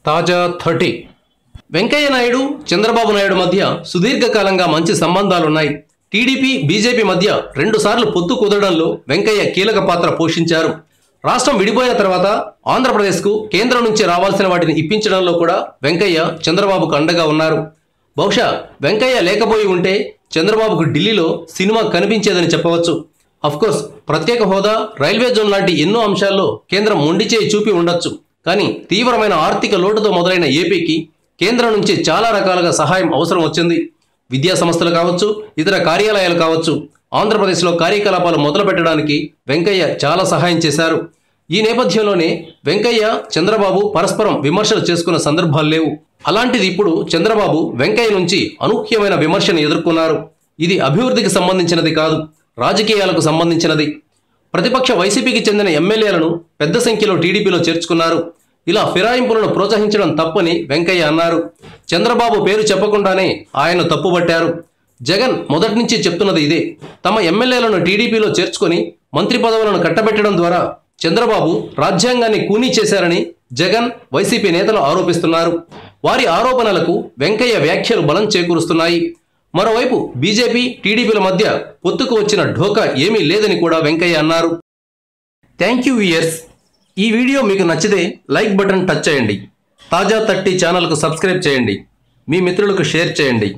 తాజా 30 వెంకయ్య నాయుడు చంద్రబాబు నాయుడు మధ్య సుదీర్ఘకాలంగా మంచి సంబంధాలున్నాయి. టీడీపీ బీజేపీ మధ్య 2 సార్లు పొత్తు కుదరడంలో వెంకయ్య కీలక పాత్ర పోషించారు. రాష్ట్రం విడిపోయిన తర్వాత ఆంధ్రప్రదేశ్కు కేంద్రం నుంచి రావాల్సిన వాటిని ఇప్పించడంలో కూడా వెంకయ్య చంద్రబాబుకు అండగా ఉన్నారు. బహుశా వెంకయ్య లేకపోయి ఉంటే చంద్రబాబుకు ఢిల్లీలో సినిమా కనిపించేదని చెప్పవచ్చు. అఫ్కోర్స్ ప్రత్యేక హోదా, రైల్వే జోన్ లాంటి ఎన్నో అంశాల్లో కేంద్రం మొండిచేయి చూపి ఉండొచ్చు. కానీ తీవ్రమైన ఆర్థిక లోటుతో మొదలైన ఏపీకి కేంద్రం నుంచి చాలా రకాలుగా సహాయం అవసరం వచ్చింది. విద్యా సంస్థలు కావచ్చు, ఇతర కార్యాలయాలు కావచ్చు, ఆంధ్రప్రదేశ్లో కార్యకలాపాలు మొదలు పెట్టడానికి వెంకయ్య చాలా సహాయం చేశారు. ఈ నేపథ్యంలోనే వెంకయ్య చంద్రబాబు పరస్పరం విమర్శలు చేసుకున్న సందర్భాలు లేవు. అలాంటిది ఇప్పుడు చంద్రబాబు వెంకయ్య నుంచి అనూహ్యమైన విమర్శను ఎదుర్కొన్నారు. ఇది అభివృద్ధికి సంబంధించినది కాదు, రాజకీయాలకు సంబంధించినది. ప్రతిపక్ష వైసీపీకి చెందిన ఎమ్మెల్యేలను పెద్ద సంఖ్యలో టీడీపీలో చేర్చుకున్నారు. ఇలా ఫిరాయింపులను ప్రోత్సహించడం తప్పని వెంకయ్య అన్నారు. చంద్రబాబు పేరు చెప్పకుండానే ఆయన తప్పుబట్టారు. జగన్ మొదటి నుంచి చెప్తున్నది ఇదే. తమ ఎమ్మెల్యేలను టీడీపీలో చేర్చుకొని మంత్రి పదవులను కట్టబెట్టడం ద్వారా చంద్రబాబు రాజ్యాంగాన్ని కూనీ చేశారని జగన్, వైసీపీ నేతలు ఆరోపిస్తున్నారు. వారి ఆరోపణలకు వెంకయ్య వ్యాఖ్యలు బలం చేకూరుస్తున్నాయి. మరోవైపు బీజేపీ, టీడీపీల మధ్య పొత్తుకు వచ్చిన ఢోకా ఏమీ లేదని కూడా వెంకయ్య అన్నారు. Thank you viewers. ఈ వీడియో మీకు నచ్చితే లైక్ బటన్ టచ్ చేయండి. తాజా 30 ఛానల్కు సబ్స్క్రైబ్ చేయండి. మీ మిత్రులకు షేర్ చేయండి.